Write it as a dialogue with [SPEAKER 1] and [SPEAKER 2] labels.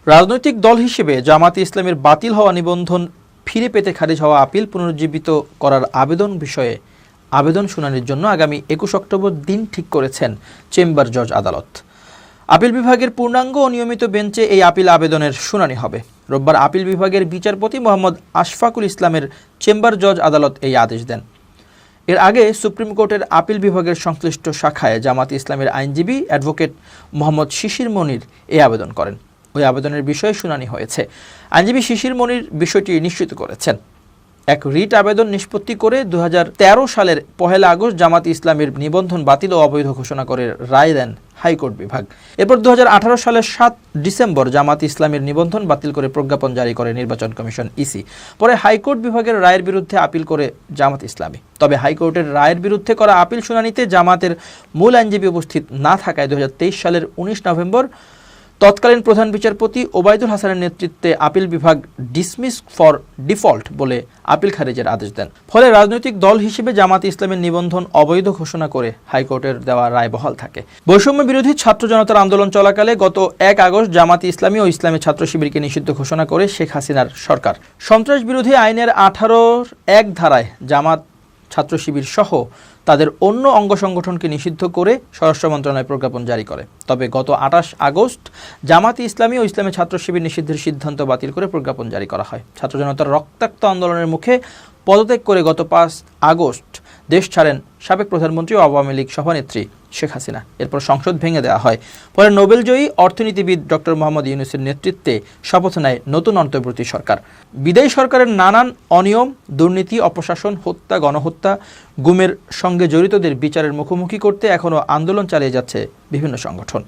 [SPEAKER 1] রাজনৈতিক দল হিসেবে জামায়াতে ইসলামীর বাতিল হওয়া নিবন্ধন ফিরে পেতে খারিজ হওয়া আপিল পুনরুজ্জীবিত করার আবেদন বিষয়ে আবেদন শুনানির জন্য আগামী ২১ অক্টোবর দিন ঠিক করেছেন চেম্বার জজ আদালত। আপিল বিভাগের পূর্ণাঙ্গ ও নিয়মিত বেঞ্চে এই আপিল আবেদনের শুনানি হবে। রোববার আপিল বিভাগের বিচারপতি মোহাম্মদ আশফাকুল ইসলামের চেম্বার জজ আদালত এই আদেশ দেন। এর আগে সুপ্রিম কোর্টের আপিল বিভাগের সংশ্লিষ্ট শাখায় জামায়াতে ইসলামের আইনজীবী অ্যাডভোকেট মোহাম্মদ শিশির মনির এই আবেদন করেন। ওই আবেদনের বিষয়ে শুনানি হয়েছে। আইনজীবী শিশির মনির বিষয়টি নিশ্চিত করেছেন। এক রিট আবেদন নিষ্পত্তি করে ২০১৩ সালের ১ আগস্ট জামায়াতে ইসলামের নিবন্ধন বাতিল ও অবৈধ ঘোষণা করে রায় দেন হাইকোর্ট বিভাগ। এরপর ২০১৮ সালের ৭ ডিসেম্বর জামায়াতে ইসলামের নিবন্ধন বাতিল করে প্রজ্ঞাপন জারি করে নির্বাচন কমিশন ইসি। পরে হাইকোর্ট বিভাগের রায়ের বিরুদ্ধে আপিল করে জামায়াতে ইসলামী। তবে হাইকোর্টের রায়ের বিরুদ্ধে করা আপিল শুনানিতে জামায়াতের মূল আইনজীবী উপস্থিত না থাকায় ২০২৩ সালের ১৯ নভেম্বর তৎকালীন প্রধান বিচারপতি ওবায়দুল হাসানের নেতৃত্বে আপিল বিভাগ ডিসমিস ফর ডিফল্ট বলে আপিল খারিজের আদেশ দেন। ফলে রাজনৈতিক দল হিসেবে জামায়াতে ইসলামের নিবন্ধন অবৈধ ঘোষণা করে হাইকোর্টের দেওয়া রায় বহাল থাকে। বৈষম্য বিরোধী ছাত্র জনতার আন্দোলন চলাকালে গত ১ আগস্ট জামায়াতে ইসলামী ও ইসলামী ছাত্র শিবিরকে নিষিদ্ধ ঘোষণা করে শেখ হাসিনার সরকার। সন্ত্রাস বিরোধী আইনের ১৮(১) ধারায় জামাত, ছাত্র শিবির সহ তাদের অন্য অঙ্গ সংগঠনকে নিষিদ্ধ করে স্বরাষ্ট্র মন্ত্রণালয় প্রজ্ঞাপন জারি করে। তবে গত ২৮ আগস্ট জামায়াতে ইসলামী ও ইসলামী ছাত্র শিবির নিষিদ্ধের সিদ্ধান্ত বাতিল করে প্রজ্ঞাপন জারি করা হয়। ছাত্র জনতার রক্তাক্ত আন্দোলনের মুখে পদত্যাগ করে গত ৫ আগস্ট দেশ ছাড়েন সাবেক প্রধানমন্ত্রী ও আওয়ামী লীগ সভানেত্রী শেখ হাসিনা। এরপর সংসদ ভেঙে দেওয়া হয়। পরে নোবেলজয়ী অর্থনীতিবিদ ডক্টর মোহাম্মদ ইউনূসের নেতৃত্বে শপথ নেয় নতুন অন্তর্বর্তী সরকার। বিদায়ী সরকারের নানান অনিয়ম, দুর্নীতি, অপশাসন, হত্যা, গণহত্যা, গুমের সঙ্গে জড়িতদের বিচারের মুখোমুখি করতে এখনও আন্দোলন চালিয়ে যাচ্ছে বিভিন্ন সংগঠন।